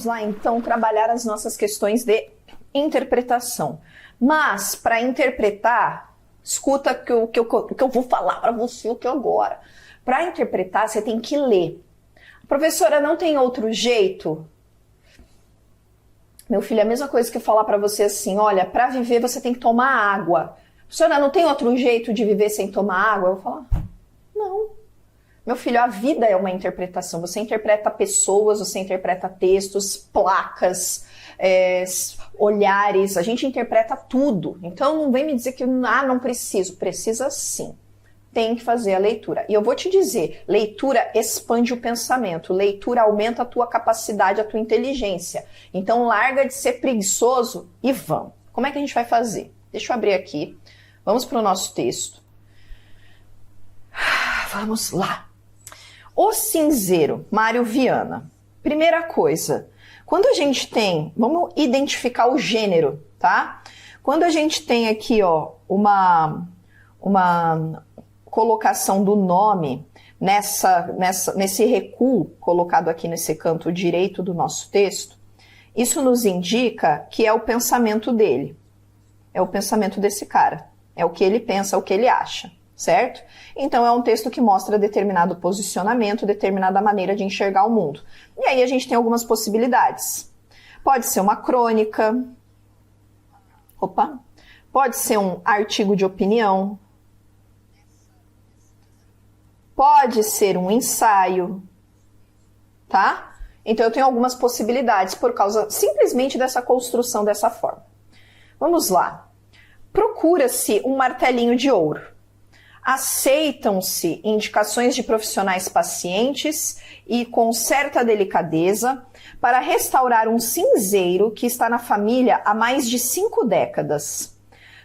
lá então trabalhar as nossas questões de interpretação. Mas para interpretar, escuta o que eu vou falar para você aqui agora. Para interpretar, você tem que ler. Professora, não tem outro jeito? Meu filho, é a mesma coisa que eu falar para você assim, olha, para viver você tem que tomar água. Professora, não tem outro jeito de viver sem tomar água? Eu vou falar, não. Meu filho, a vida é uma interpretação. Você interpreta pessoas, você interpreta textos, placas, olhares. A gente interpreta tudo. Então não vem me dizer que não preciso. Precisa sim. Tem que fazer a leitura. E eu vou te dizer, leitura expande o pensamento. Leitura aumenta a tua capacidade, a tua inteligência. Então larga de ser preguiçoso e vamos. Como é que a gente vai fazer? Deixa eu abrir aqui. Vamos para o nosso texto. Vamos lá. O cinzeiro, Mário Viana. Primeira coisa, quando a gente tem, vamos identificar o gênero, tá? Quando a gente tem aqui, ó, uma colocação do nome nesse recuo colocado aqui nesse canto direito do nosso texto, isso nos indica que é o pensamento dele, é o pensamento desse cara, é o que ele pensa, é o que ele acha. Certo? Então é um texto que mostra determinado posicionamento, determinada maneira de enxergar o mundo. E aí a gente tem algumas possibilidades. Pode ser uma crônica, pode ser um artigo de opinião, pode ser um ensaio, tá? Então eu tenho algumas possibilidades por causa simplesmente dessa construção dessa forma. Vamos lá. Procura-se um martelinho de ouro. Aceitam-se indicações de profissionais pacientes e com certa delicadeza para restaurar um cinzeiro que está na família há mais de 5 décadas.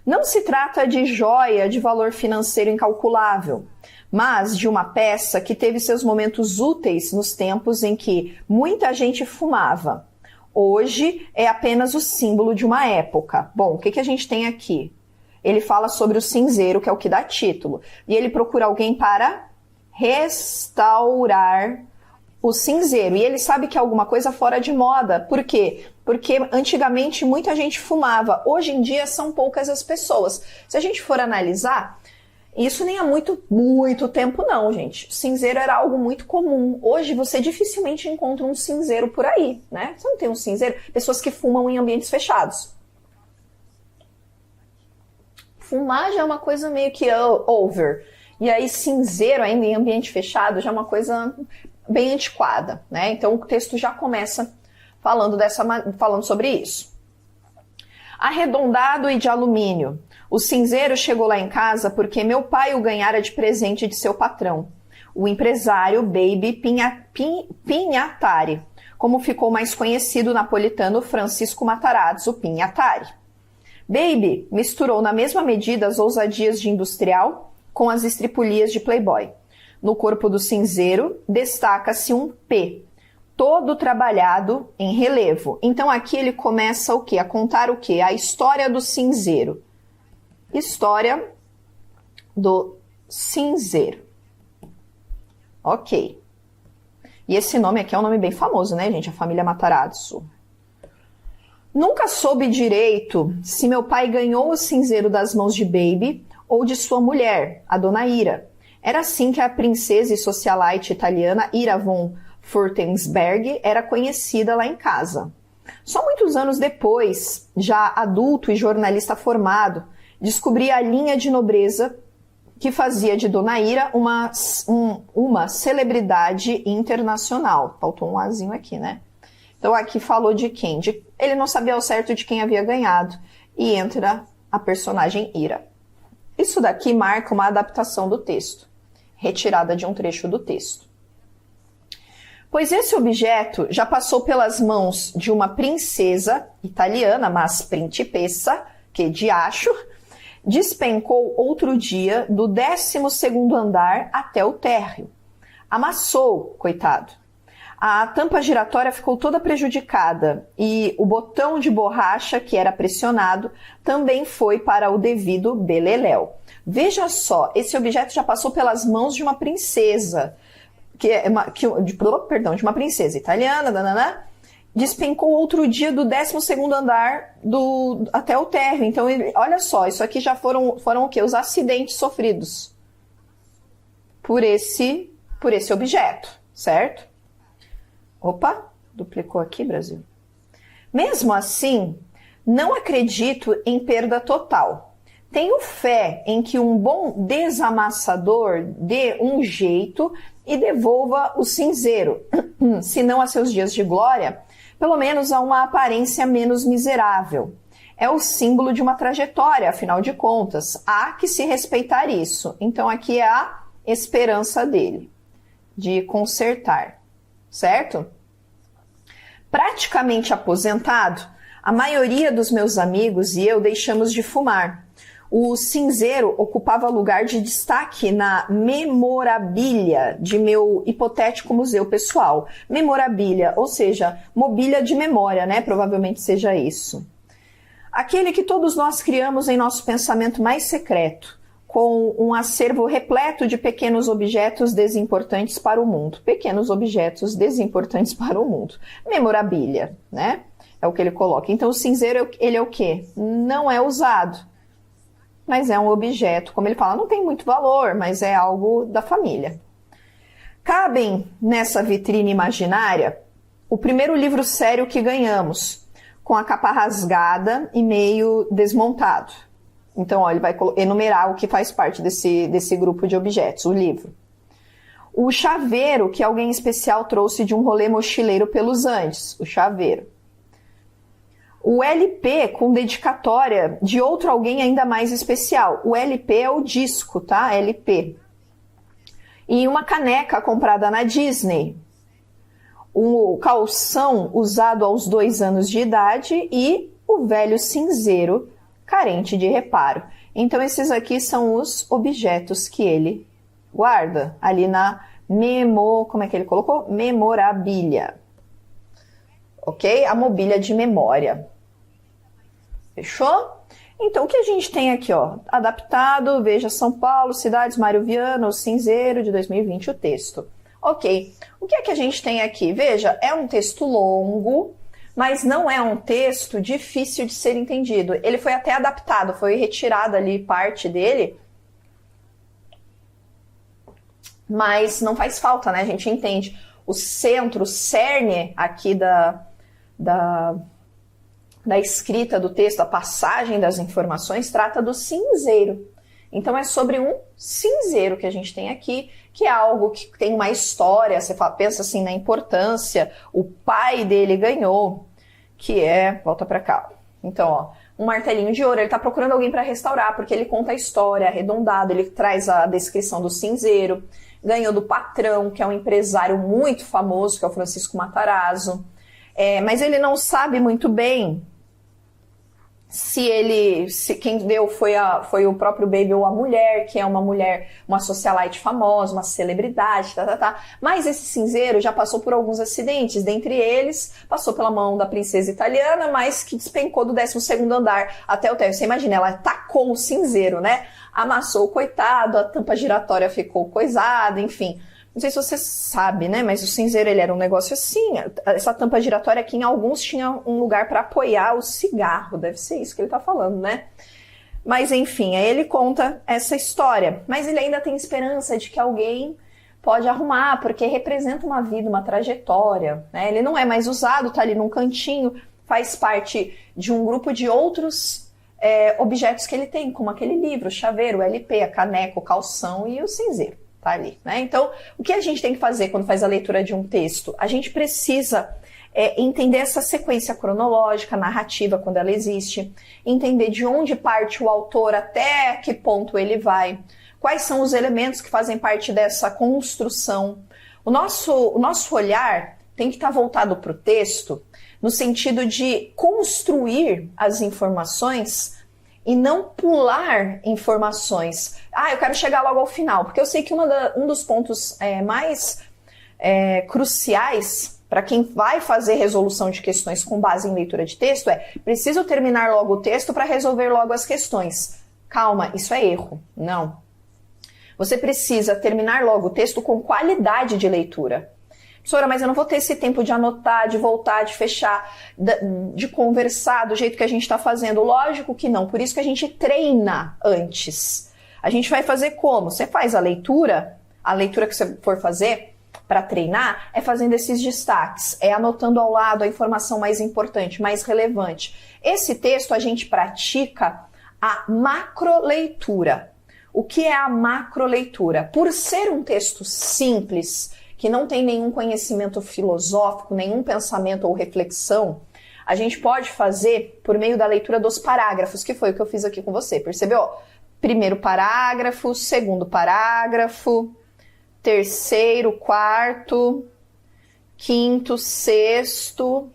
Não se trata de joia de valor financeiro incalculável, mas de uma peça que teve seus momentos úteis nos tempos em que muita gente fumava. Hoje é apenas o símbolo de uma época. Bom, o que a gente tem aqui? Ele fala sobre o cinzeiro, que é o que dá título. E ele procura alguém para restaurar o cinzeiro. E ele sabe que é alguma coisa fora de moda. Por quê? Porque antigamente muita gente fumava. Hoje em dia são poucas as pessoas. Se a gente for analisar, isso nem há muito tempo não, gente. O cinzeiro era algo muito comum. Hoje você dificilmente encontra um cinzeiro por aí, né? Você não tem um cinzeiro? Pessoas que fumam em ambientes fechados. Fumar já é uma coisa meio que over. E aí cinzeiro ainda em ambiente fechado já é uma coisa bem antiquada, né? Então o texto já começa falando sobre isso. Arredondado e de alumínio. O cinzeiro chegou lá em casa porque meu pai o ganhara de presente de seu patrão, o empresário Baby Pinhatari, como ficou mais conhecido o napolitano Francisco Matarazzo Pinhatari. Baby misturou na mesma medida as ousadias de industrial com as estripulias de playboy. No corpo do cinzeiro destaca-se um P, todo trabalhado em relevo. Então aqui ele começa o quê? A contar o quê? A história do cinzeiro. História do cinzeiro. Ok. E esse nome aqui é um nome bem famoso, né, gente? A família Matarazzo. Nunca soube direito se meu pai ganhou o cinzeiro das mãos de Baby ou de sua mulher, a dona Ira. Era assim que a princesa e socialite italiana Ira von Furtensberg era conhecida lá em casa. Só muitos anos depois, já adulto e jornalista formado, descobri a linha de nobreza que fazia de dona Ira uma celebridade internacional. Faltou um azinho aqui, né? Então aqui falou de quem? Ele não sabia ao certo de quem havia ganhado. E entra a personagem Ira. Isso daqui marca uma adaptação do texto, retirada de um trecho do texto. Pois esse objeto já passou pelas mãos de uma princesa italiana, mas principessa, que diacho, despencou outro dia do 12º andar até o térreo. Amassou, coitado. A tampa giratória ficou toda prejudicada e o botão de borracha que era pressionado também foi para o devido beleléu. Veja só, esse objeto já passou pelas mãos de uma princesa, de uma princesa italiana, despencou outro dia do 12º andar até o térreo. Então, olha só, isso aqui já foram o quê? Os acidentes sofridos por esse objeto, certo? Opa, duplicou aqui, Brasil. Mesmo assim, não acredito em perda total. Tenho fé em que um bom desamassador dê um jeito e devolva o cinzeiro, se não a seus dias de glória, pelo menos a uma aparência menos miserável. É o símbolo de uma trajetória, afinal de contas. Há que se respeitar isso. Então aqui é a esperança dele, de consertar, certo? Praticamente aposentado, a maioria dos meus amigos e eu deixamos de fumar. O cinzeiro ocupava lugar de destaque na memorabilia de meu hipotético museu pessoal. Memorabilia, ou seja, mobília de memória, né? Provavelmente seja isso. Aquele que todos nós criamos em nosso pensamento mais secreto, com um acervo repleto de pequenos objetos desimportantes para o mundo. Pequenos objetos desimportantes para o mundo. Memorabilia, né? É o que ele coloca. Então, o cinzeiro, ele é o quê? Não é usado, mas é um objeto. Como ele fala, não tem muito valor, mas é algo da família. Cabem nessa vitrine imaginária o primeiro livro sério que ganhamos, com a capa rasgada e meio desmontado. Então, ó, ele vai enumerar o que faz parte desse grupo de objetos, o livro. O chaveiro que alguém especial trouxe de um rolê mochileiro pelos Andes, o chaveiro. O LP com dedicatória de outro alguém ainda mais especial. O LP é o disco, tá? LP. E uma caneca comprada na Disney. O calção usado aos 2 anos de idade e o velho cinzeiro carente de reparo. Então, esses aqui são os objetos que ele guarda ali na como é que ele colocou? Memorabilia. Ok? A mobília de memória. Fechou? Então, o que a gente tem aqui, ó? Adaptado, veja São Paulo, cidades, Mário Viana, o cinzeiro de 2020, o texto. Ok. O que é que a gente tem aqui? Veja, é um texto longo, mas não é um texto difícil de ser entendido. Ele foi até adaptado, foi retirado ali parte dele, mas não faz falta, né? A gente entende. O centro, o cerne aqui da escrita do texto, a passagem das informações, trata do cinzeiro. Então, é sobre um cinzeiro que a gente tem aqui, que é algo que tem uma história, você pensa assim na importância, o pai dele ganhou, que é, volta pra cá, então, ó, um martelinho de ouro, ele tá procurando alguém para restaurar, porque ele conta a história arredondada, ele traz a descrição do cinzeiro, ganhou do patrão, que é um empresário muito famoso, que é o Francisco Matarazzo, mas ele não sabe muito bem se quem deu foi o próprio Baby ou a mulher, que é uma mulher, uma socialite famosa, uma celebridade, Mas esse cinzeiro já passou por alguns acidentes, dentre eles, passou pela mão da princesa italiana, mas que despencou do 12º andar até o térreo. Você imagina, ela tacou o cinzeiro, né? Amassou o coitado, a tampa giratória ficou coisada, enfim. Não sei se você sabe, né? Mas o cinzeiro, ele era um negócio assim. Essa tampa giratória aqui, em alguns, tinha um lugar para apoiar o cigarro. Deve ser isso que ele tá falando, né? Mas, enfim, aí ele conta essa história. Mas ele ainda tem esperança de que alguém pode arrumar, porque representa uma vida, uma trajetória, né? Ele não é mais usado, tá ali num cantinho, faz parte de um grupo de outros objetos que ele tem, como aquele livro, o chaveiro, o LP, a caneca, o calção e o cinzeiro. Tá ali, né? Então, o que a gente tem que fazer quando faz a leitura de um texto? A gente precisa entender essa sequência cronológica, narrativa, quando ela existe, entender de onde parte o autor, até que ponto ele vai, quais são os elementos que fazem parte dessa construção. O nosso olhar tem que estar voltado para o texto no sentido de construir as informações e não pular informações. Eu quero chegar logo ao final, porque eu sei que um dos pontos mais cruciais para quem vai fazer resolução de questões com base em leitura de texto preciso terminar logo o texto para resolver logo as questões. Calma, isso é erro. Não. Você precisa terminar logo o texto com qualidade de leitura. Professora, mas eu não vou ter esse tempo de anotar, de voltar, de fechar, de conversar do jeito que a gente está fazendo. Lógico que não, por isso que a gente treina antes. A gente vai fazer como? Você faz a leitura que você for fazer para treinar é fazendo esses destaques, é anotando ao lado a informação mais importante, mais relevante. Esse texto a gente pratica a macroleitura. O que é a macroleitura? Por ser um texto simples, que não tem nenhum conhecimento filosófico, nenhum pensamento ou reflexão, a gente pode fazer por meio da leitura dos parágrafos, que foi o que eu fiz aqui com você, percebeu? Primeiro parágrafo, segundo parágrafo, terceiro, quarto, quinto, sexto,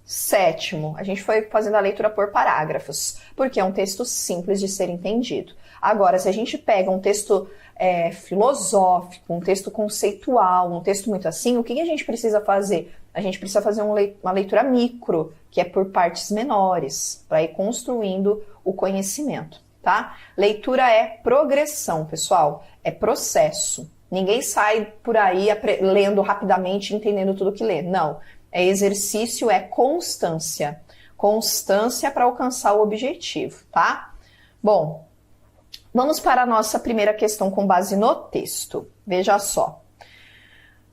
sétimo. A gente foi fazendo a leitura por parágrafos, porque é um texto simples de ser entendido. Agora, se a gente pega um texto filosófico, um texto conceitual, um texto muito assim, o que a gente precisa fazer? A gente precisa fazer uma leitura micro, que é por partes menores, para ir construindo o conhecimento, tá? Leitura é progressão, pessoal, é processo. Ninguém sai por aí lendo rapidamente, entendendo tudo que lê. Não, é exercício, é constância. Constância para alcançar o objetivo, tá? Bom, vamos para a nossa primeira questão com base no texto. Veja só.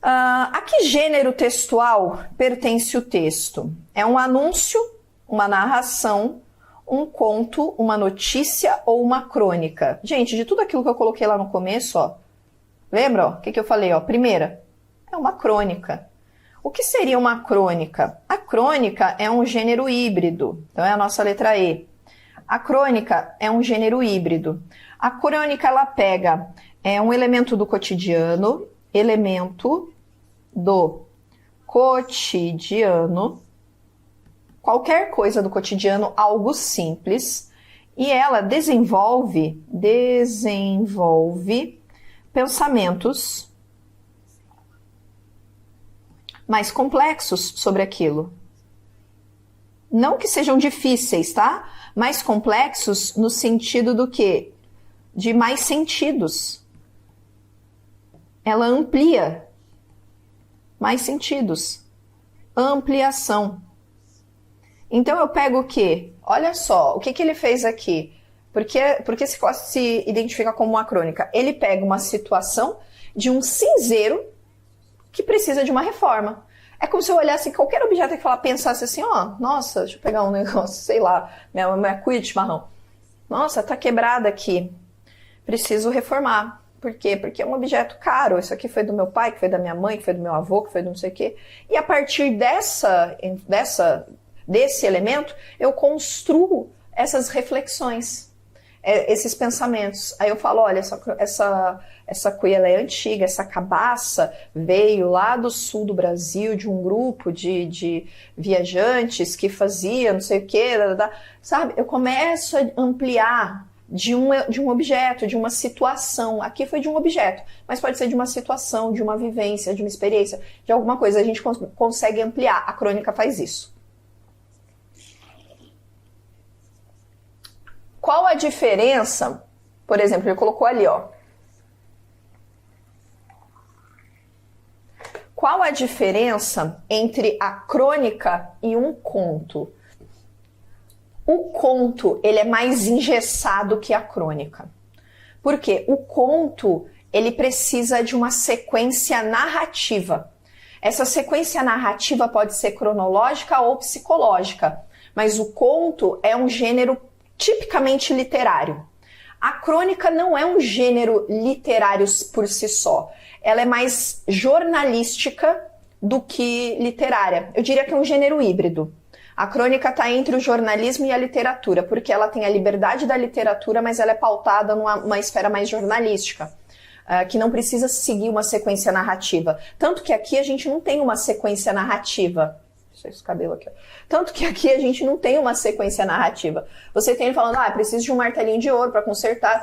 A que gênero textual pertence o texto? É um anúncio, uma narração, um conto, uma notícia ou uma crônica? Gente, de tudo aquilo que eu coloquei lá no começo, ó, lembra? O que eu falei? Ó? Primeira, é uma crônica. O que seria uma crônica? A crônica é um gênero híbrido. Então é a nossa letra E. A crônica é um gênero híbrido. A crônica, ela pega um elemento do cotidiano, qualquer coisa do cotidiano, algo simples, e ela desenvolve pensamentos mais complexos sobre aquilo. Não que sejam difíceis, tá? Mais complexos no sentido do quê? De mais sentidos. Ela amplia mais sentidos. Ampliação. Então eu pego o quê? Olha só, o que ele fez aqui? Por que se identifica como uma crônica? Ele pega uma situação de um cinzeiro que precisa de uma reforma. É como se eu olhasse qualquer objeto e pensasse assim, ó, nossa, deixa eu pegar um negócio, sei lá, minha cuia de chimarrão. Nossa, tá quebrada aqui. Preciso reformar. Por quê? Porque é um objeto caro. Isso aqui foi do meu pai, que foi da minha mãe, que foi do meu avô, que foi do não sei o quê. E a partir desse elemento, eu construo essas reflexões, esses pensamentos. Aí eu falo, olha, essa cuia ela é antiga, essa cabaça veio lá do sul do Brasil, de um grupo de viajantes que fazia não sei o quê, sabe? Eu começo a ampliar de um objeto, de uma situação. Aqui foi de um objeto, mas pode ser de uma situação, de uma vivência, de uma experiência, de alguma coisa. A gente consegue ampliar. A crônica faz isso. Qual a diferença? Por exemplo, ele colocou ali, ó. Qual a diferença entre a crônica e um conto? O conto, ele é mais engessado que a crônica. Por quê? O conto, ele precisa de uma sequência narrativa. Essa sequência narrativa pode ser cronológica ou psicológica, mas o conto é um gênero tipicamente literário. A crônica não é um gênero literário por si só. Ela é mais jornalística do que literária. Eu diria que é um gênero híbrido. A crônica está entre o jornalismo e a literatura, porque ela tem a liberdade da literatura, mas ela é pautada numa esfera mais jornalística, que não precisa seguir uma sequência narrativa. Tanto que aqui a gente não tem uma sequência narrativa. Deixa esse cabelo aqui. Tanto que aqui a gente não tem uma sequência narrativa. Você tem ele falando, preciso de um martelinho de ouro para consertar,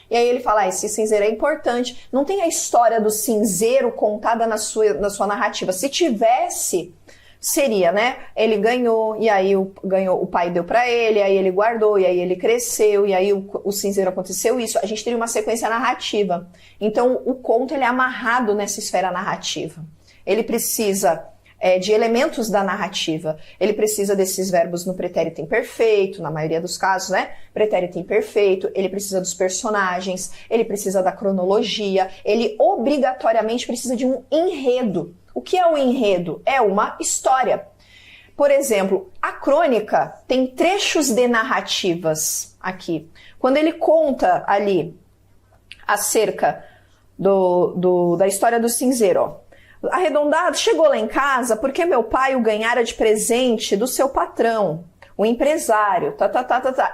E aí ele fala, esse cinzeiro é importante. Não tem a história do cinzeiro contada na sua narrativa. Se tivesse, seria, né? Ele ganhou, e aí o pai deu para ele, aí ele guardou, e aí ele cresceu, e aí o cinzeiro aconteceu isso. A gente teria uma sequência narrativa. Então, o conto, ele é amarrado nessa esfera narrativa. ele precisa de elementos da narrativa. Ele precisa desses verbos no pretérito imperfeito, na maioria dos casos, né? Pretérito imperfeito, ele precisa dos personagens, ele precisa da cronologia, ele obrigatoriamente precisa de um enredo. O que é o enredo? É uma história. Por exemplo, a crônica tem trechos de narrativas aqui. Quando ele conta ali acerca da história do cinzeiro, ó. Arredondado, chegou lá em casa porque meu pai o ganhara de presente do seu patrão, o empresário,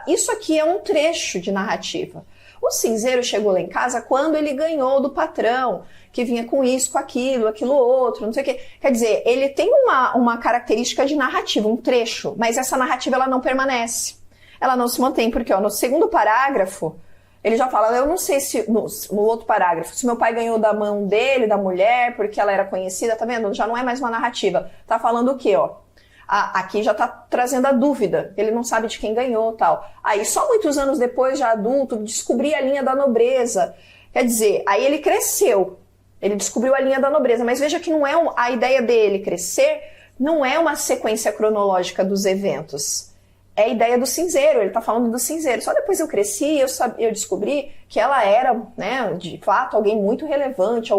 Isso aqui é um trecho de narrativa. O cinzeiro chegou lá em casa quando ele ganhou do patrão, que vinha com isso, com aquilo outro, não sei o quê. Quer dizer, ele tem uma característica de narrativa, um trecho, mas essa narrativa ela não permanece. Ela não se mantém, porque no segundo parágrafo, ele já fala, eu não sei se, no outro parágrafo, se meu pai ganhou da mão dele, da mulher, porque ela era conhecida, tá vendo? Já não é mais uma narrativa. Tá falando o quê, ó? Aqui já tá trazendo a dúvida, ele não sabe de quem ganhou e tal. Aí, só muitos anos depois, já adulto, descobri a linha da nobreza. Quer dizer, aí ele cresceu, ele descobriu a linha da nobreza, mas veja que não é a ideia dele crescer, não é uma sequência cronológica dos eventos. É a ideia do cinzeiro, ele está falando do cinzeiro. Só depois eu cresci, eu descobri que ela era, né, de fato, alguém muito relevante,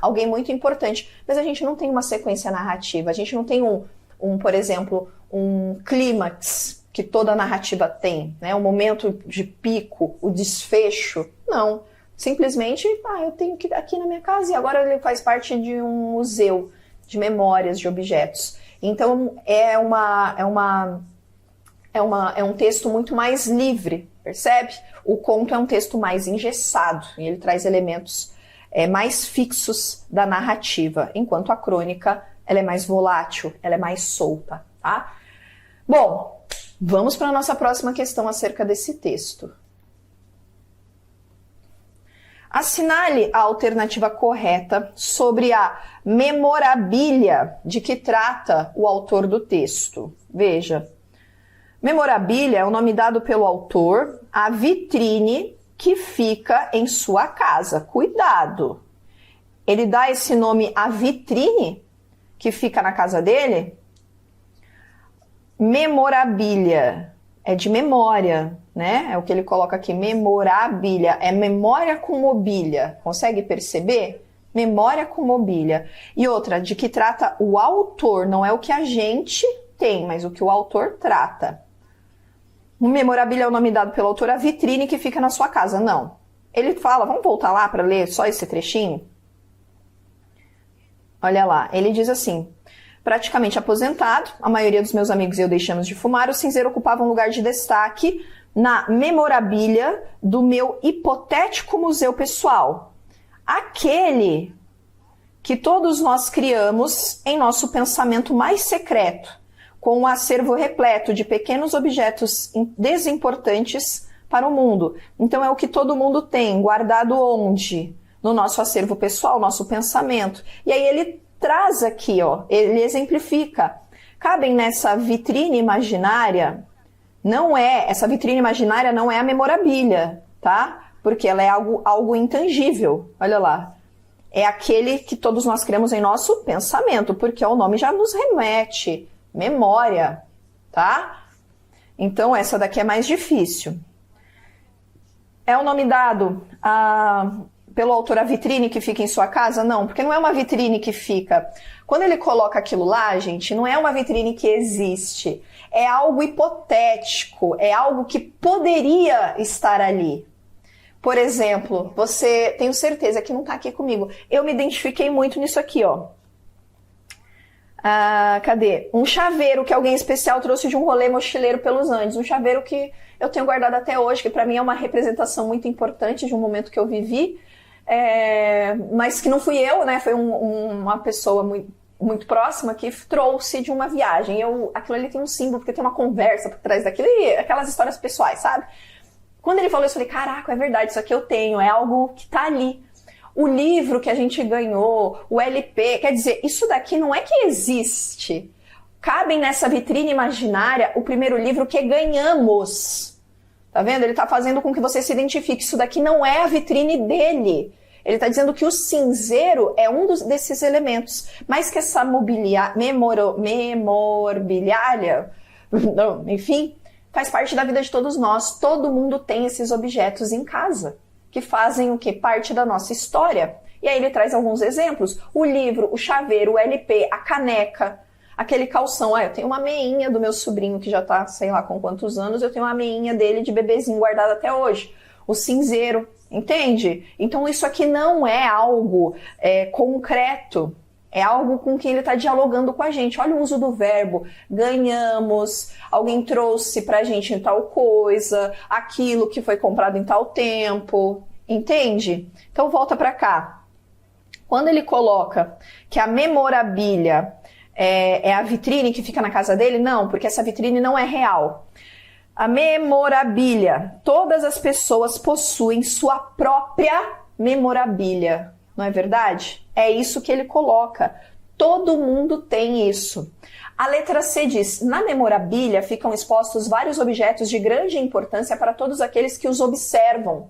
alguém muito importante. Mas a gente não tem uma sequência narrativa, a gente não tem por exemplo, um clímax que toda narrativa tem, né, um momento de pico, o desfecho. Não, simplesmente, eu tenho que aqui na minha casa e agora ele faz parte de um museu de memórias, de objetos. Então, é um texto muito mais livre, percebe? O conto é um texto mais engessado e ele traz elementos mais fixos da narrativa, enquanto a crônica ela é mais volátil, ela é mais solta, tá? Bom, vamos para a nossa próxima questão acerca desse texto. Assinale a alternativa correta sobre a memorabilia de que trata o autor do texto. Veja. Memorabilia é o nome dado pelo autor à vitrine que fica em sua casa. Cuidado! Ele dá esse nome à vitrine que fica na casa dele? Memorabilia é de memória, né? É o que ele coloca aqui, memorabilia, é memória com mobília. Consegue perceber? Memória com mobília. E outra, de que trata o autor, não é o que a gente tem, mas o que o autor trata. O memorabilia é o nome dado pelo autor à vitrine que fica na sua casa. Não. Ele fala, vamos voltar lá para ler só esse trechinho? Olha lá, ele diz assim, praticamente aposentado, a maioria dos meus amigos e eu deixamos de fumar, o cinzeiro ocupava um lugar de destaque na memorabilia do meu hipotético museu pessoal. Aquele que todos nós criamos em nosso pensamento mais secreto, com um acervo repleto de pequenos objetos desimportantes para o mundo. Então é o que todo mundo tem, guardado onde? No nosso acervo pessoal, nosso pensamento. E aí ele traz aqui, ó, ele exemplifica. Cabem nessa vitrine imaginária, essa vitrine imaginária não é a memorabilia, tá? Porque ela é algo intangível, olha lá. É aquele que todos nós criamos em nosso pensamento, porque o nome já nos remete. Memória, tá? Então, essa daqui é mais difícil. É o nome dado pelo autor à vitrine que fica em sua casa? Não, porque não é uma vitrine que fica. Quando ele coloca aquilo lá, gente, não é uma vitrine que existe. É algo hipotético, é algo que poderia estar ali. Por exemplo, tenho certeza que não está aqui comigo. Eu me identifiquei muito nisso aqui, ó. Cadê? Um chaveiro que alguém especial trouxe de um rolê mochileiro pelos Andes. Um chaveiro que eu tenho guardado até hoje, que para mim é uma representação muito importante de um momento que eu vivi, mas que não fui eu, né? Foi uma pessoa muito próxima que trouxe de uma viagem. Aquilo ali tem um símbolo, porque tem uma conversa por trás daquilo e aquelas histórias pessoais, sabe? Quando ele falou isso, eu falei, caraca, é verdade, isso aqui eu tenho, é algo que tá ali. O livro que a gente ganhou, o LP, quer dizer, isso daqui não é que existe. Cabem nessa vitrine imaginária o primeiro livro que ganhamos. Tá vendo? Ele tá fazendo com que você se identifique. Isso daqui não é a vitrine dele. Ele está dizendo que o cinzeiro é um desses elementos, mas que essa memorabiliária, enfim, faz parte da vida de todos nós. Todo mundo tem esses objetos em casa, que fazem o quê? Parte da nossa história. E aí ele traz alguns exemplos. O livro, o chaveiro, o LP, a caneca, aquele calção. Eu tenho uma meinha do meu sobrinho que já tá, sei lá com quantos anos, eu tenho uma meinha dele de bebezinho guardada até hoje. O cinzeiro, entende? Então isso aqui não é algo concreto. É algo com quem ele está dialogando com a gente. Olha o uso do verbo. Ganhamos, alguém trouxe pra gente em tal coisa, aquilo que foi comprado em tal tempo. Entende? Então volta para cá. Quando ele coloca que a memorabilia é a vitrine que fica na casa dele, não, porque essa vitrine não é real. A memorabilia, todas as pessoas possuem sua própria memorabilia. Não é verdade? É isso que ele coloca. Todo mundo tem isso. A letra C diz, na memorabilia ficam expostos vários objetos de grande importância para todos aqueles que os observam.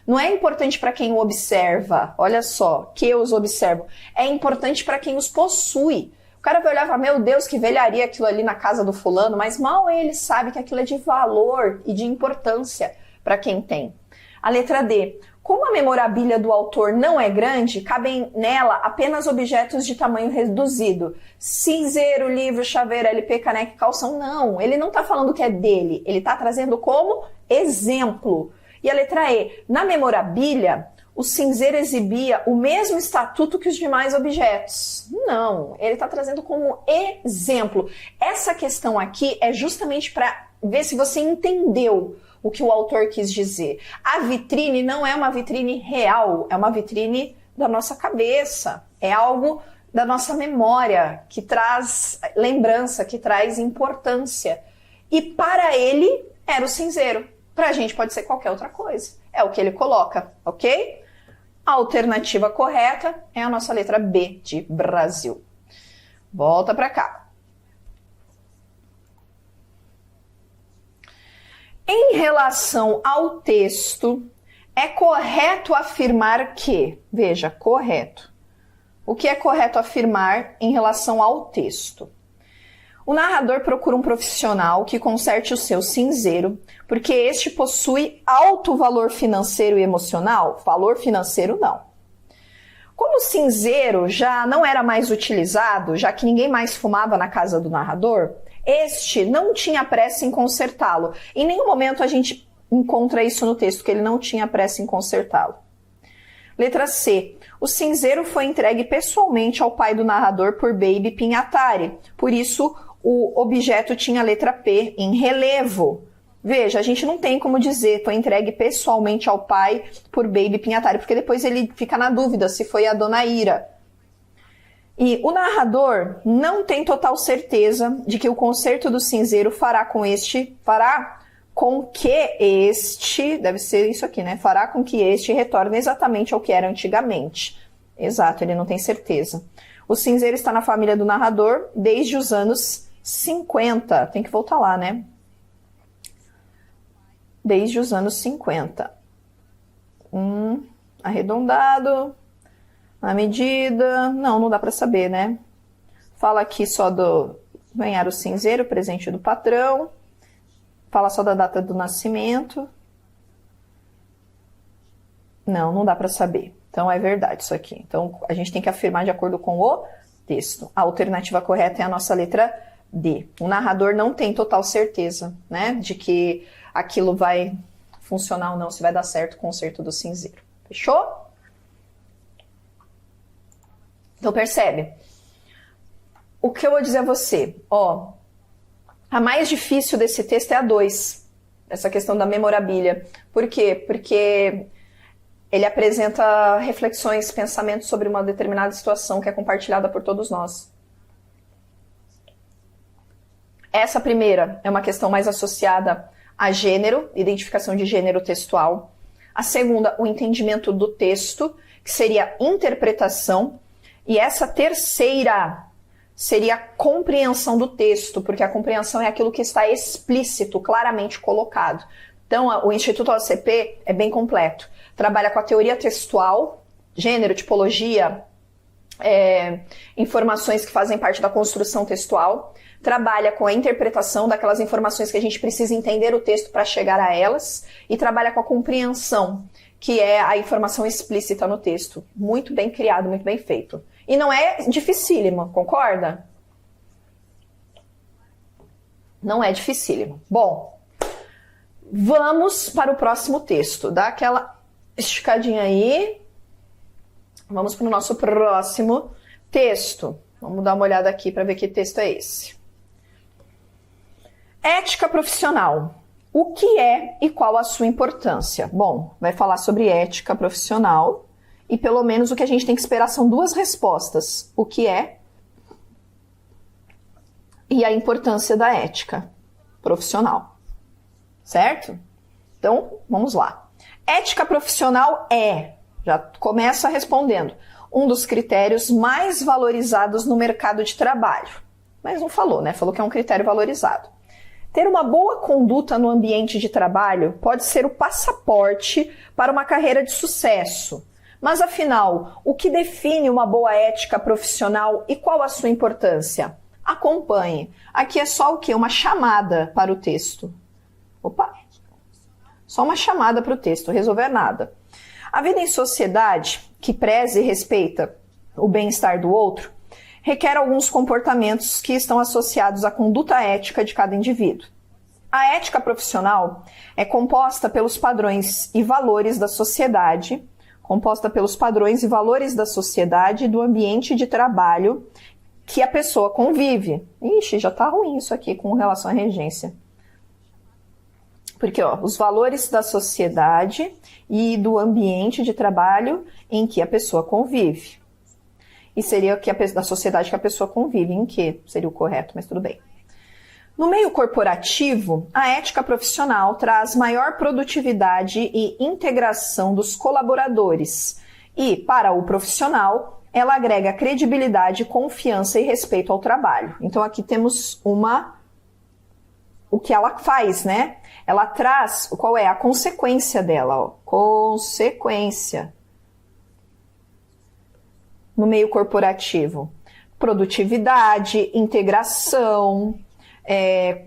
Não é importante para quem o observa, olha só, que os observam. É importante para quem os possui. O cara vai olhar e falar, meu Deus, que velharia aquilo ali na casa do fulano, mas mal ele sabe que aquilo é de valor e de importância para quem tem. A letra D. Como a memorabilia do autor não é grande, cabem nela apenas objetos de tamanho reduzido. Cinzeiro, livro, chaveiro, LP, caneca e calção. Não, ele não está falando que é dele, ele está trazendo como exemplo. E a letra E. Na memorabilia, o cinzeiro exibia o mesmo estatuto que os demais objetos. Não, ele está trazendo como exemplo. Essa questão aqui é justamente para ver se você entendeu o que o autor quis dizer. A vitrine não é uma vitrine real, é uma vitrine da nossa cabeça. É algo da nossa memória, que traz lembrança, que traz importância. E para ele, era o cinzeiro. Para a gente pode ser qualquer outra coisa. É o que ele coloca, ok? A alternativa correta é a nossa letra B, de Brasil. Volta para cá. Em relação ao texto, é correto afirmar que... Veja, correto. O que é correto afirmar em relação ao texto? O narrador procura um profissional que conserte o seu cinzeiro, porque este possui alto valor financeiro e emocional? Valor financeiro, não. Como o cinzeiro já não era mais utilizado, já que ninguém mais fumava na casa do narrador, este não tinha pressa em consertá-lo. Em nenhum momento a gente encontra isso no texto, que ele não tinha pressa em consertá-lo. Letra C. O cinzeiro foi entregue pessoalmente ao pai do narrador por Baby Pinhatari. Por isso, o objeto tinha a letra P em relevo. Veja, a gente não tem como dizer foi entregue pessoalmente ao pai por Baby Pinhatari, porque depois ele fica na dúvida se foi a Dona Ira. E o narrador não tem total certeza de que o concerto do cinzeiro fará com que este, deve ser isso aqui, né? Fará com que este retorne exatamente ao que era antigamente. Exato, ele não tem certeza. O cinzeiro está na família do narrador desde os anos 50. Tem que voltar lá, né? Desde os anos 50. Arredondado... A medida, não dá para saber, né? Fala aqui só do ganhar o cinzeiro, presente do patrão. Fala só da data do nascimento. Não dá para saber. Então é verdade isso aqui. Então a gente tem que afirmar de acordo com o texto. A alternativa correta é a nossa letra D. O narrador não tem total certeza, né, de que aquilo vai funcionar ou não, se vai dar certo o concerto do cinzeiro. Fechou? Então percebe, o que eu vou dizer a você, a mais difícil desse texto é a 2, essa questão da memorabilia. Por quê? Porque ele apresenta reflexões, pensamentos sobre uma determinada situação que é compartilhada por todos nós. Essa primeira é uma questão mais associada a gênero, identificação de gênero textual. A segunda, o entendimento do texto, que seria interpretação. E essa terceira seria a compreensão do texto, porque a compreensão é aquilo que está explícito, claramente colocado. Então, o Instituto OCP é bem completo. trabalha com a teoria textual, gênero, tipologia, informações que fazem parte da construção textual, trabalha com a interpretação daquelas informações que a gente precisa entender o texto para chegar a elas, e trabalha com a compreensão, que é a informação explícita no texto. Muito bem criado, muito bem feito. E não é dificílimo, concorda? Não é dificílimo. Bom, vamos para o próximo texto. Dá aquela esticadinha aí. Vamos para o nosso próximo texto. Vamos dar uma olhada aqui para ver que texto é esse. Ética profissional. O que é e qual a sua importância? Bom, vai falar sobre ética profissional e pelo menos o que a gente tem que esperar são duas respostas. O que é e a importância da ética profissional. Certo? Então, vamos lá. Ética profissional já começa respondendo, um dos critérios mais valorizados no mercado de trabalho. Mas não falou, né? Falou que é um critério valorizado. Ter uma boa conduta no ambiente de trabalho pode ser o passaporte para uma carreira de sucesso. Mas afinal, o que define uma boa ética profissional e qual a sua importância? Acompanhe. Aqui é só o quê? Uma chamada para o texto. Opa! Só uma chamada para o texto, resolver nada. A vida em sociedade, que preze e respeita o bem-estar do outro, requer alguns comportamentos que estão associados à conduta ética de cada indivíduo. A ética profissional é composta pelos padrões e valores da sociedade, e do ambiente de trabalho que a pessoa convive. Ixi, já tá ruim isso aqui com relação à regência. Porque, os valores da sociedade e do ambiente de trabalho em que a pessoa convive. E seria da sociedade que a pessoa convive, em que seria o correto, mas tudo bem. No meio corporativo, a ética profissional traz maior produtividade e integração dos colaboradores. E, para o profissional, ela agrega credibilidade, confiança e respeito ao trabalho. Então, aqui temos o que ela faz, né? Ela traz, qual é a consequência dela? Consequência. No meio corporativo, produtividade, integração,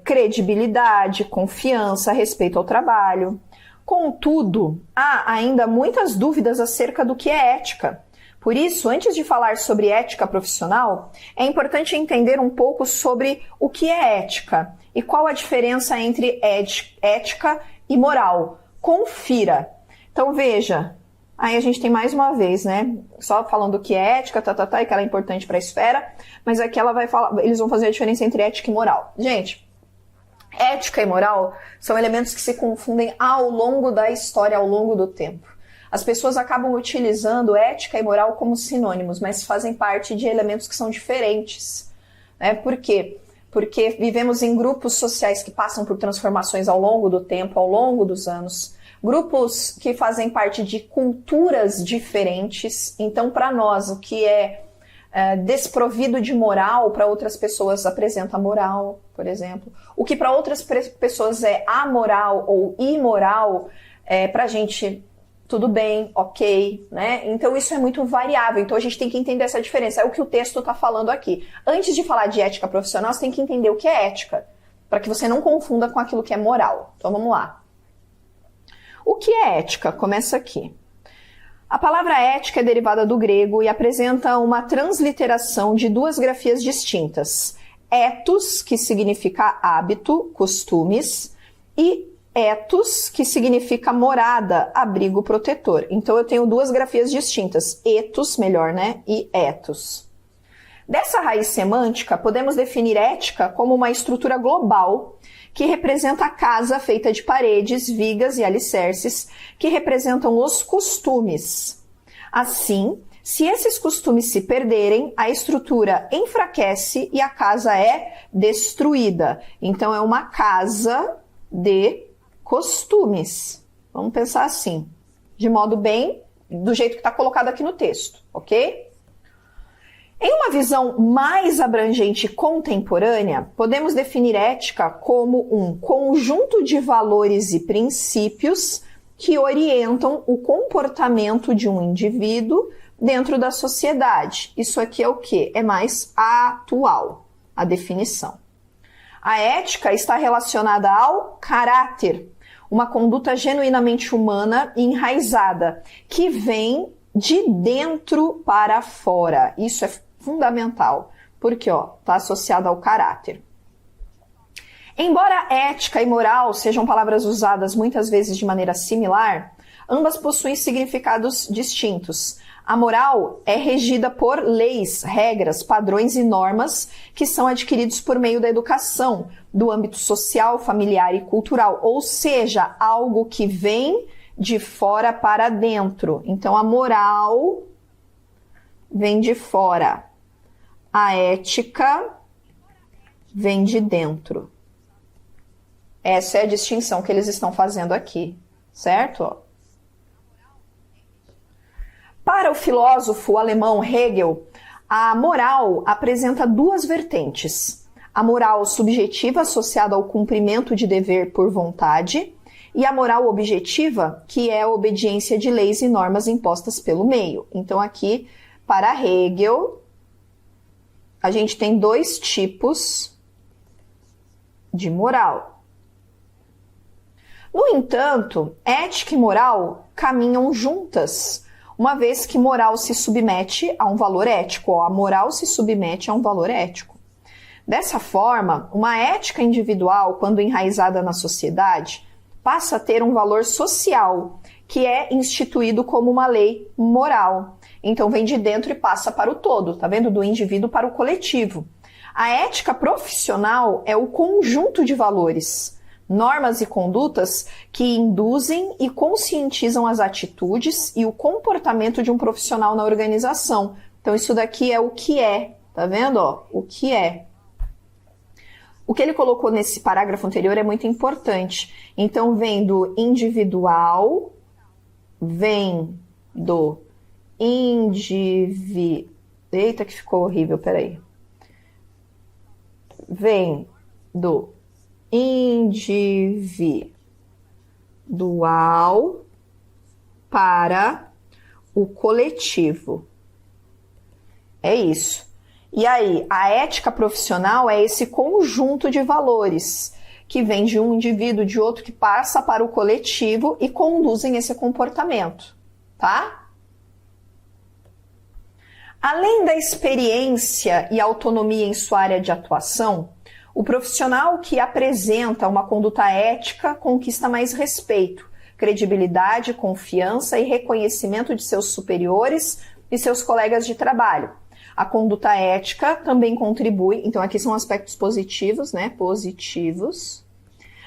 credibilidade, confiança, respeito ao trabalho. Contudo, há ainda muitas dúvidas acerca do que é ética. Por isso, antes de falar sobre ética profissional, é importante entender um pouco sobre o que é ética e qual a diferença entre ética e moral. Confira. Então, veja, aí a gente tem mais uma vez, né? Só falando o que é ética, e que ela é importante para a esfera, mas aqui ela vai falar, eles vão fazer a diferença entre ética e moral. Gente, ética e moral são elementos que se confundem ao longo da história, ao longo do tempo. As pessoas acabam utilizando ética e moral como sinônimos, mas fazem parte de elementos que são diferentes. Né? Por quê? Porque vivemos em grupos sociais que passam por transformações ao longo do tempo, ao longo dos anos. Grupos que fazem parte de culturas diferentes. Então, para nós, o que é desprovido de moral, para outras pessoas apresenta moral, por exemplo. O que para outras pessoas é amoral ou imoral, para a gente tudo bem, ok, né? Então isso é muito variável, então a gente tem que entender essa diferença, é o que o texto está falando aqui. Antes de falar de ética profissional, você tem que entender o que é ética, para que você não confunda com aquilo que é moral. Então vamos lá. O que é ética? Começa aqui. A palavra ética é derivada do grego e apresenta uma transliteração de duas grafias distintas. Ethos, que significa hábito, costumes, e ethos, que significa morada, abrigo protetor. Então eu tenho duas grafias distintas, ethos, melhor, né? E ethos. Dessa raiz semântica, podemos definir ética como uma estrutura global que representa a casa feita de paredes, vigas e alicerces, que representam os costumes. Assim, se esses costumes se perderem, a estrutura enfraquece e a casa é destruída. Então é uma casa de costumes. Vamos pensar assim, de modo bem, do jeito que está colocado aqui no texto, ok? Em uma visão mais abrangente e contemporânea, podemos definir ética como um conjunto de valores e princípios que orientam o comportamento de um indivíduo dentro da sociedade. Isso aqui é o quê? É mais atual, a definição. A ética está relacionada ao caráter, uma conduta genuinamente humana e enraizada, que vem de dentro para fora. Isso é fundamental, porque está associado ao caráter. Embora ética e moral sejam palavras usadas muitas vezes de maneira similar, ambas possuem significados distintos. A moral é regida por leis, regras, padrões e normas que são adquiridos por meio da educação, do âmbito social, familiar e cultural, ou seja, algo que vem de fora para dentro. Então, a moral vem de fora, a ética vem de dentro. Essa é a distinção que eles estão fazendo aqui, certo? Para o filósofo alemão Hegel, a moral apresenta duas vertentes. A moral subjetiva, associada ao cumprimento de dever por vontade, e a moral objetiva, que é a obediência de leis e normas impostas pelo meio. Então, aqui, para Hegel, a gente tem dois tipos de moral. No entanto, ética e moral caminham juntas, uma vez que moral se submete a um valor ético, ou a moral se submete a um valor ético. Dessa forma, uma ética individual, quando enraizada na sociedade, passa a ter um valor social, que é instituído como uma lei moral. Então, vem de dentro e passa para o todo, tá vendo? Do indivíduo para o coletivo. A ética profissional é o conjunto de valores, normas e condutas que induzem e conscientizam as atitudes e o comportamento de um profissional na organização. Então, isso daqui é o que é, tá vendo? Ó, o que é. O que ele colocou nesse parágrafo anterior é muito importante. Então, vem do individual, vem do Eita, que ficou horrível, peraí. Vem do individual para o coletivo. É isso. E aí, a ética profissional é esse conjunto de valores que vem de um indivíduo, de outro, que passa para o coletivo e conduzem esse comportamento, tá? Além da experiência e autonomia em sua área de atuação, o profissional que apresenta uma conduta ética conquista mais respeito, credibilidade, confiança e reconhecimento de seus superiores e seus colegas de trabalho. A conduta ética também contribui, então aqui são aspectos positivos, né? Positivos.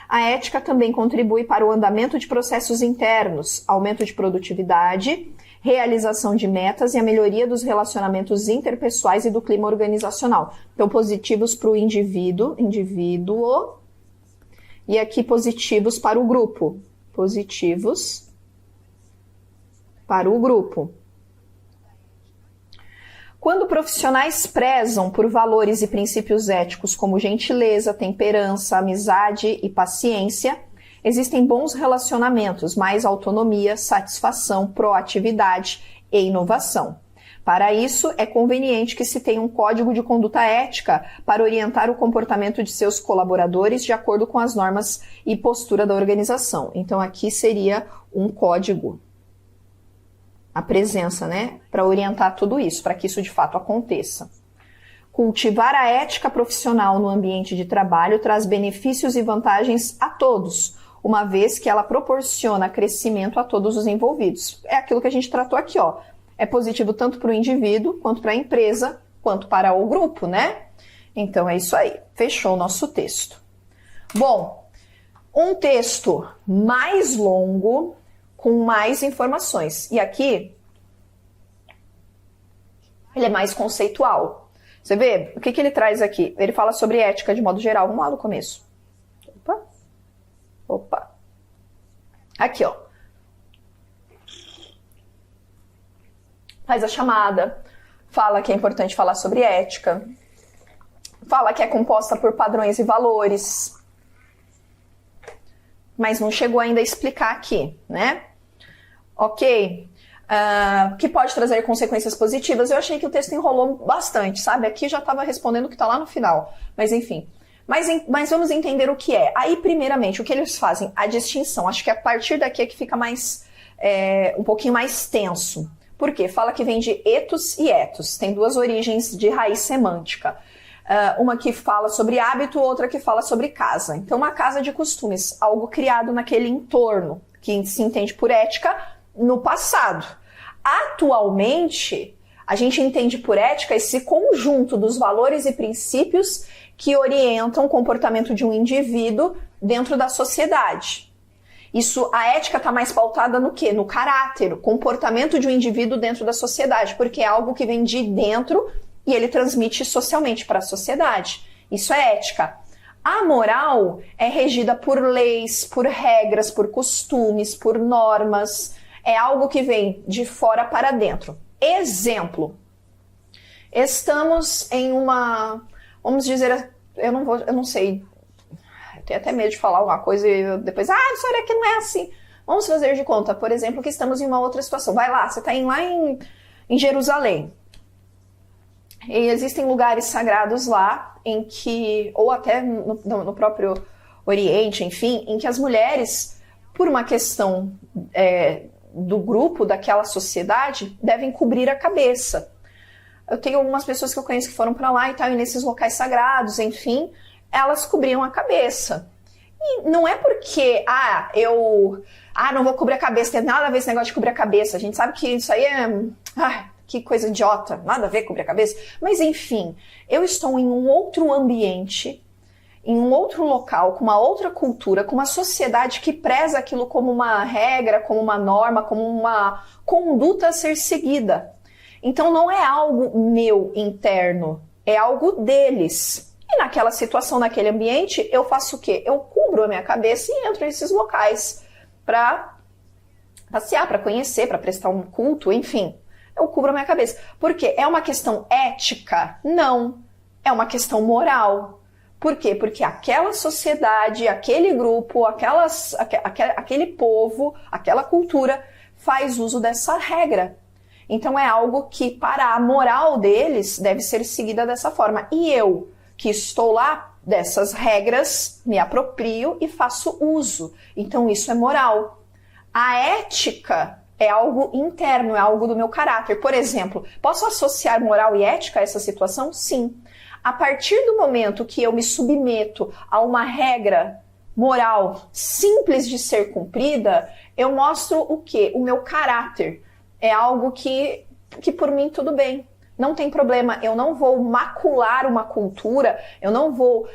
A ética também contribui para o andamento de processos internos, aumento de produtividade, realização de metas e a melhoria dos relacionamentos interpessoais e do clima organizacional. Então, positivos para o indivíduo, e aqui positivos para o grupo. Positivos para o grupo. Quando profissionais prezam por valores e princípios éticos como gentileza, temperança, amizade e paciência, existem bons relacionamentos, mais autonomia, satisfação, proatividade e inovação. Para isso, é conveniente que se tenha um código de conduta ética para orientar o comportamento de seus colaboradores de acordo com as normas e postura da organização. Então, aqui seria um código. A presença, né? Para orientar tudo isso, para que isso de fato aconteça. Cultivar a ética profissional no ambiente de trabalho traz benefícios e vantagens a todos, uma vez que ela proporciona crescimento a todos os envolvidos. É aquilo que a gente tratou aqui, ó. É positivo tanto para o indivíduo, quanto para a empresa, quanto para o grupo, né? Então é isso aí. Fechou o nosso texto. Bom, um texto mais longo, com mais informações. E aqui, ele é mais conceitual. Você vê, o que ele traz aqui? Ele fala sobre ética de modo geral. Vamos lá no começo. Opa. Aqui, ó. Faz a chamada. Fala que é importante falar sobre ética. Fala que é composta por padrões e valores. mas não chegou ainda a explicar aqui, né? Ok. Que pode trazer consequências positivas. Eu achei que o texto enrolou bastante, sabe? Aqui já estava respondendo o que está lá no final. Mas enfim. Mas vamos entender o que é. Aí, primeiramente, o que eles fazem? A distinção. Acho que a partir daqui é que fica mais um pouquinho mais tenso. Por quê? Fala que vem de ethos e ethos. Tem duas origens de raiz semântica. Uma que fala sobre hábito, outra que fala sobre casa. Então, uma casa de costumes, algo criado naquele entorno, que se entende por ética no passado. Atualmente, a gente entende por ética esse conjunto dos valores e princípios que orientam o comportamento de um indivíduo dentro da sociedade. A ética está mais pautada no quê? No caráter, o comportamento de um indivíduo dentro da sociedade, porque é algo que vem de dentro e ele transmite socialmente para a sociedade. Isso é ética. A moral é regida por leis, por regras, por costumes, por normas. É algo que vem de fora para dentro. Exemplo. Estamos em uma... Vamos dizer... Eu não sei. Eu tenho até medo de falar alguma coisa e depois... isso aqui não é assim. Vamos fazer de conta, por exemplo, que estamos em uma outra situação. Vai lá, você está lá em Jerusalém. E existem lugares sagrados lá em que... Ou até no próprio Oriente, enfim, em que as mulheres, por uma questão... do grupo, daquela sociedade, devem cobrir a cabeça. Eu tenho algumas pessoas que eu conheço que foram para lá e tal, e nesses locais sagrados, enfim, elas cobriam a cabeça. E não é porque, não vou cobrir a cabeça, tem nada a ver esse negócio de cobrir a cabeça. A gente sabe que isso aí que coisa idiota, nada a ver cobrir a cabeça. Mas enfim, eu estou em um outro ambiente, em um outro local, com uma outra cultura, com uma sociedade que preza aquilo como uma regra, como uma norma, como uma conduta a ser seguida. Então não é algo meu interno, é algo deles. E naquela situação, naquele ambiente, eu faço o quê? Eu cubro a minha cabeça e entro nesses locais para passear, para conhecer, para prestar um culto, enfim. Eu cubro a minha cabeça. Por quê? É uma questão ética? Não. É uma questão moral. Por quê? Porque aquela sociedade, aquele grupo, aquele povo, aquela cultura faz uso dessa regra. Então é algo que, para a moral deles, deve ser seguida dessa forma. E eu, que estou lá dessas regras, me aproprio e faço uso. Então isso é moral. A ética é algo interno, é algo do meu caráter. Por exemplo, posso associar moral e ética a essa situação? Sim. A partir do momento que eu me submeto a uma regra moral simples de ser cumprida, eu mostro o quê? O meu caráter. É algo que por mim tudo bem. Não tem problema, eu não vou macular uma cultura, eu não vou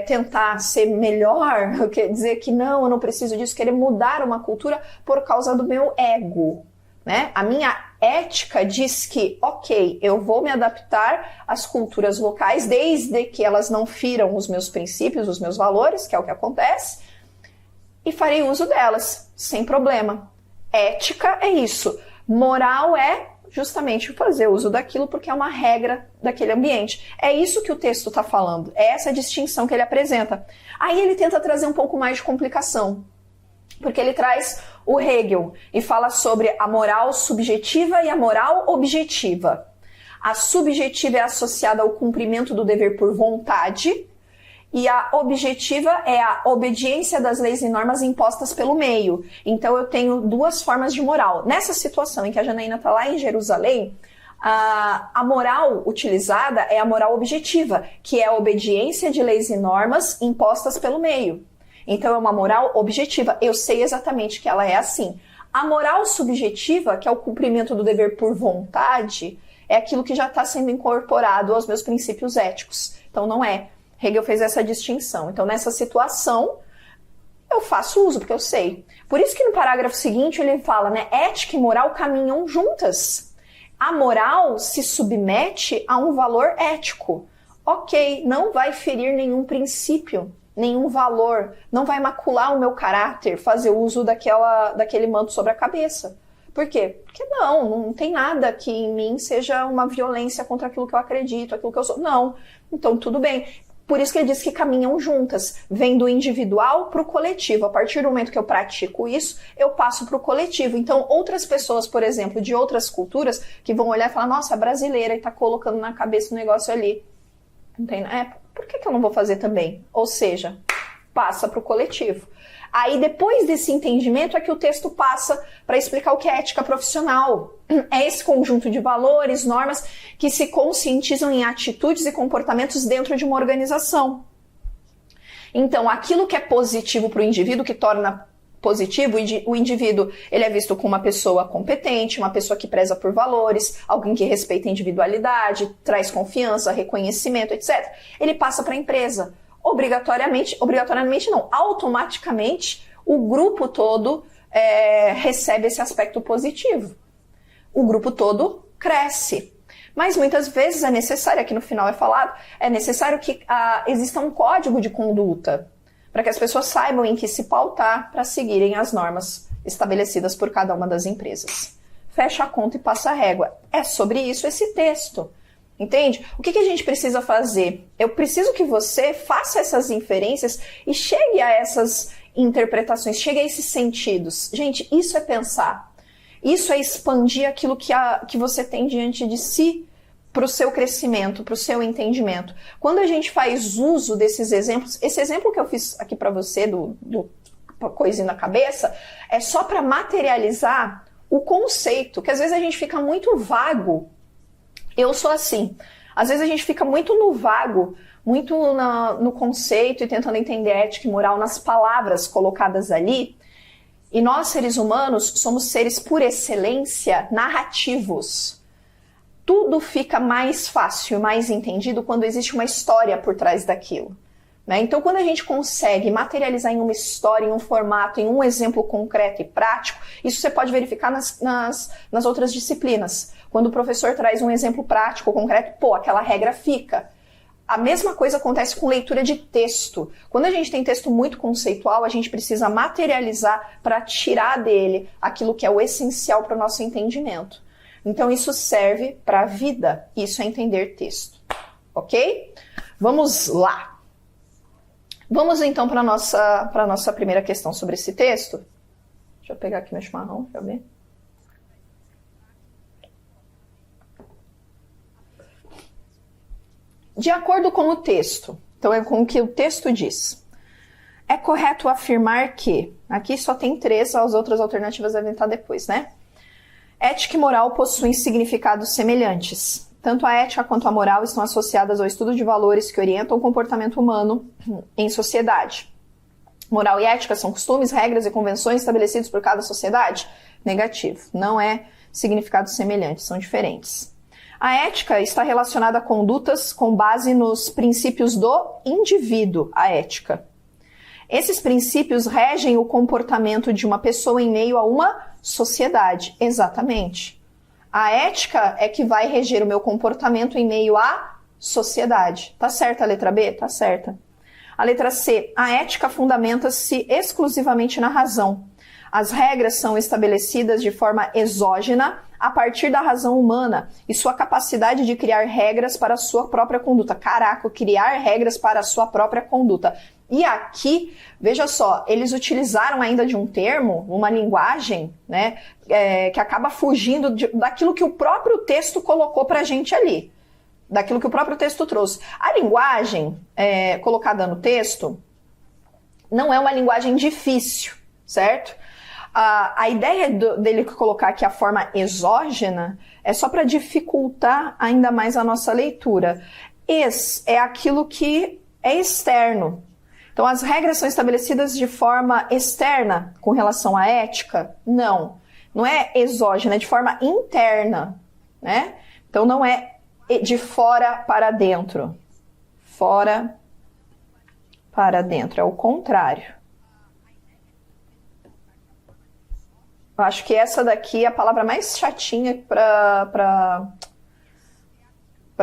tentar ser melhor, quer dizer que não, eu não preciso disso, querer mudar uma cultura por causa do meu ego. Né? A minha ética diz que, ok, eu vou me adaptar às culturas locais, desde que elas não firam os meus princípios, os meus valores, que é o que acontece, e farei uso delas, sem problema. Ética é isso. Moral é justamente fazer uso daquilo porque é uma regra daquele ambiente. É isso que o texto está falando, é essa distinção que ele apresenta. Aí ele tenta trazer um pouco mais de complicação, porque ele traz o Hegel e fala sobre a moral subjetiva e a moral objetiva. A subjetiva é associada ao cumprimento do dever por vontade e a objetiva é a obediência das leis e normas impostas pelo meio. Então eu tenho duas formas de moral. Nessa situação em que a Janaína está lá em Jerusalém, a moral utilizada é a moral objetiva, que é a obediência de leis e normas impostas pelo meio. Então é uma moral objetiva, eu sei exatamente que ela é assim. A moral subjetiva, que é o cumprimento do dever por vontade, é aquilo que já está sendo incorporado aos meus princípios éticos. Então não é. Hegel fez essa distinção. Então nessa situação, eu faço uso, porque eu sei. Por isso que no parágrafo seguinte ele fala, né, ética e moral caminham juntas. A moral se submete a um valor ético. Ok, não vai ferir nenhum princípio, nenhum valor, não vai macular o meu caráter, fazer uso daquele manto sobre a cabeça. Por quê? Porque não tem nada que em mim seja uma violência contra aquilo que eu acredito, aquilo que eu sou. Não, então tudo bem. Por isso que ele diz que caminham juntas, vem do individual para o coletivo. A partir do momento que eu pratico isso, eu passo para o coletivo. Então, outras pessoas, por exemplo, de outras culturas, que vão olhar e falar, nossa, a brasileira está colocando na cabeça o negócio ali. Entende? Por que eu não vou fazer também? Ou seja, passa para o coletivo. Aí, depois desse entendimento, é que o texto passa para explicar o que é ética profissional. É esse conjunto de valores, normas, que se conscientizam em atitudes e comportamentos dentro de uma organização. Então, aquilo que é positivo para o indivíduo, que torna positivo, o indivíduo ele é visto como uma pessoa competente, uma pessoa que preza por valores, alguém que respeita a individualidade, traz confiança, reconhecimento, etc. Ele passa para a empresa. Obrigatoriamente não, automaticamente o grupo todo recebe esse aspecto positivo. O grupo todo cresce. Mas muitas vezes é necessário, aqui no final é falado, é necessário que exista um código de conduta para que as pessoas saibam em que se pautar para seguirem as normas estabelecidas por cada uma das empresas. Fecha a conta e passa a régua. É sobre isso esse texto. Entende? O que a gente precisa fazer? Eu preciso que você faça essas inferências e chegue a essas interpretações, chegue a esses sentidos. Gente, isso é pensar. Isso é expandir aquilo que você tem diante de si para o seu crescimento, para o seu entendimento. Quando a gente faz uso desses exemplos, esse exemplo que eu fiz aqui para você, do coisinha na cabeça, é só para materializar o conceito, que às vezes a gente fica muito vago. Eu sou assim. Às vezes a gente fica muito no vago, muito no conceito e tentando entender ética e moral nas palavras colocadas ali. E nós, seres humanos, somos seres por excelência narrativos. Tudo fica mais fácil, mais entendido quando existe uma história por trás daquilo. Né? Então, quando a gente consegue materializar em uma história, em um formato, em um exemplo concreto e prático, isso você pode verificar nas outras disciplinas. Quando o professor traz um exemplo prático, concreto, aquela regra fica. A mesma coisa acontece com leitura de texto. Quando a gente tem texto muito conceitual, a gente precisa materializar para tirar dele aquilo que é o essencial para o nosso entendimento. Então, isso serve para a vida. Isso é entender texto. Ok? Vamos lá. Vamos então para a nossa primeira questão sobre esse texto. Deixa eu pegar aqui meu chimarrão, deixa eu ver. De acordo com o texto, então é com o que o texto diz. É correto afirmar que, aqui só tem 3, as outras alternativas devem estar depois, né? Ética e moral possuem significados semelhantes. Tanto a ética quanto a moral estão associadas ao estudo de valores que orientam o comportamento humano em sociedade. Moral e ética são costumes, regras e convenções estabelecidos por cada sociedade? Negativo. Não é significados semelhantes, são diferentes. A ética está relacionada a condutas com base nos princípios do indivíduo, a ética. Esses princípios regem o comportamento de uma pessoa em meio a uma sociedade. Exatamente. A ética é que vai reger o meu comportamento em meio à sociedade. Tá certa a letra B? Tá certa. A letra C. A ética fundamenta-se exclusivamente na razão. As regras são estabelecidas de forma exógena a partir da razão humana e sua capacidade de criar regras para a sua própria conduta. Caraca, criar regras para a sua própria conduta. E aqui, veja só, eles utilizaram ainda de um termo, uma linguagem, né, que acaba fugindo daquilo que o próprio texto colocou pra gente ali. Daquilo que o próprio texto trouxe. A linguagem colocada no texto não é uma linguagem difícil, certo? A ideia dele colocar aqui a forma exógena é só para dificultar ainda mais a nossa leitura. É aquilo que é externo. Então, as regras são estabelecidas de forma externa com relação à ética? Não. Não é exógena, é de forma interna, né? Então, não é de fora para dentro. Fora para dentro, é o contrário. Eu acho que essa daqui é a palavra mais chatinha para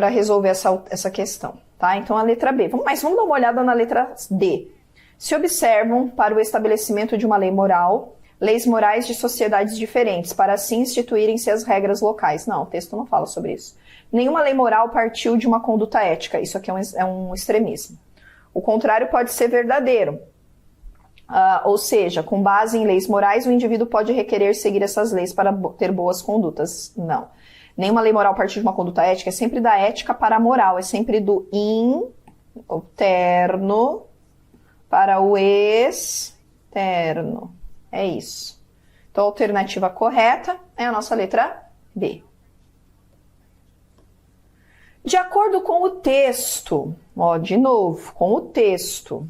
resolver essa questão, tá? Então, a letra B. Mas vamos dar uma olhada na letra D. Se observam para o estabelecimento de uma lei moral, leis morais de sociedades diferentes, para assim instituírem-se as regras locais. Não, o texto não fala sobre isso. Nenhuma lei moral partiu de uma conduta ética. Isso aqui é um extremismo. O contrário pode ser verdadeiro. Ou seja, com base em leis morais, o indivíduo pode requerer seguir essas leis para ter boas condutas. Não. Nenhuma lei moral partir de uma conduta ética, é sempre da ética para a moral, é sempre do interno para o externo. É isso. Então, a alternativa correta é a nossa letra B. De acordo com o texto, de novo, com o texto,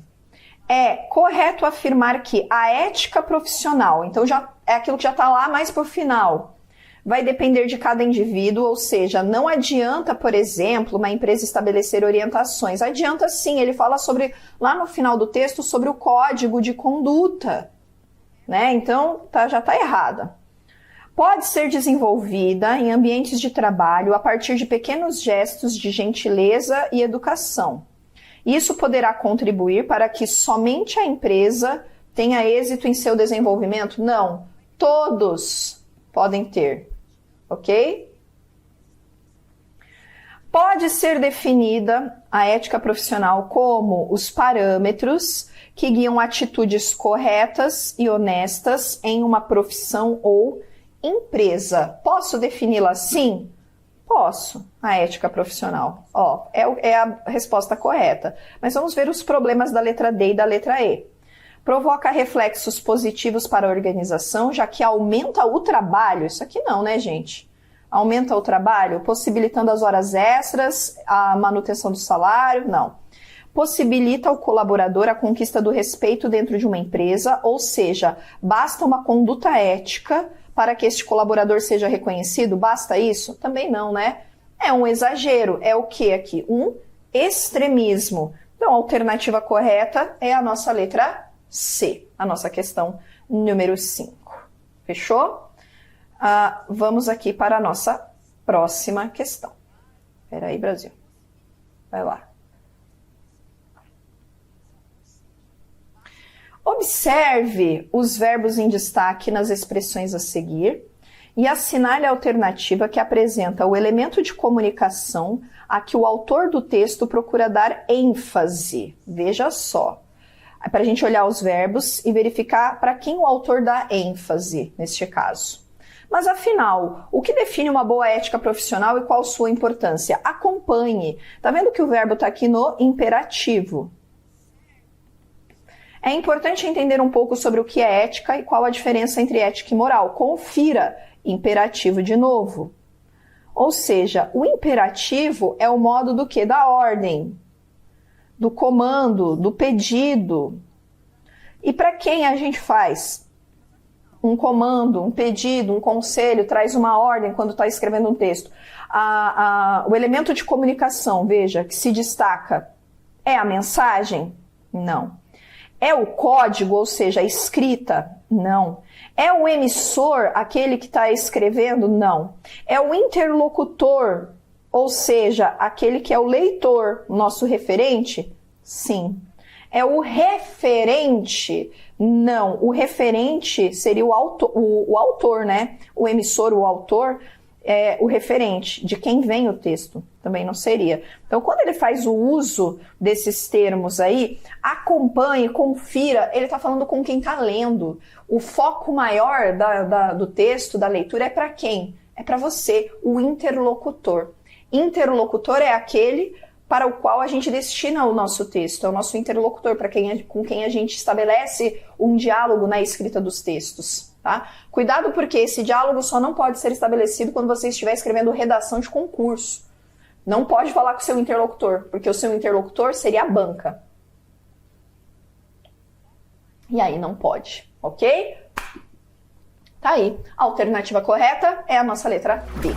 é correto afirmar que a ética profissional, então já é aquilo que já está lá mais para o final, vai depender de cada indivíduo, ou seja, não adianta, por exemplo, uma empresa estabelecer orientações. Adianta sim, ele fala sobre, lá no final do texto, sobre o código de conduta, né? Então, já está errada. Pode ser desenvolvida em ambientes de trabalho a partir de pequenos gestos de gentileza e educação. Isso poderá contribuir para que somente a empresa tenha êxito em seu desenvolvimento? Não, todos podem ter, ok? Pode ser definida a ética profissional como os parâmetros que guiam atitudes corretas e honestas em uma profissão ou empresa. Posso defini-la assim? Posso. A ética profissional. É a resposta correta. Mas vamos ver os problemas da letra D e da letra E. Provoca reflexos positivos para a organização, já que aumenta o trabalho. Isso aqui não, né, gente? Aumenta o trabalho, possibilitando as horas extras, a manutenção do salário? Não. Possibilita ao colaborador a conquista do respeito dentro de uma empresa, ou seja, basta uma conduta ética para que este colaborador seja reconhecido? Basta isso? Também não, né? É um exagero. É o que aqui? Um extremismo. Então, a alternativa correta é a nossa letra C, a nossa questão número 5. Fechou? Vamos aqui para a nossa próxima questão. Espera aí, Brasil. Vai lá. Observe os verbos em destaque nas expressões a seguir e assinale a alternativa que apresenta o elemento de comunicação a que o autor do texto procura dar ênfase. Veja só. É para a gente olhar os verbos e verificar para quem o autor dá ênfase, neste caso. Mas, afinal, o que define uma boa ética profissional e qual sua importância? Acompanhe. Tá vendo que o verbo está aqui no imperativo? É importante entender um pouco sobre o que é ética e qual a diferença entre ética e moral. Confira, imperativo de novo. Ou seja, o imperativo é o modo do quê? Da ordem, do comando, do pedido. E para quem a gente faz um comando, um pedido, um conselho, traz uma ordem quando está escrevendo um texto? O elemento de comunicação, veja, que se destaca, é a mensagem? Não. É o código, ou seja, a escrita? Não. É o emissor, aquele que está escrevendo? Não. É o interlocutor, ou seja, aquele que é o leitor, nosso referente? Sim. É o referente? Não. O referente seria o autor, né? O emissor, o autor, é o referente, de quem vem o texto. Também não seria. Então, quando ele faz o uso desses termos aí, acompanhe, confira, ele está falando com quem está lendo. O foco maior do texto, da leitura, é para quem? É para você, o interlocutor. Interlocutor é aquele para o qual a gente destina o nosso texto, é o nosso interlocutor, com quem a gente estabelece um diálogo na escrita dos textos. Tá? Cuidado, porque esse diálogo só não pode ser estabelecido quando você estiver escrevendo redação de concurso. Não pode falar com o seu interlocutor, porque o seu interlocutor seria a banca. E aí não pode, ok? Tá aí. A alternativa correta é a nossa letra B.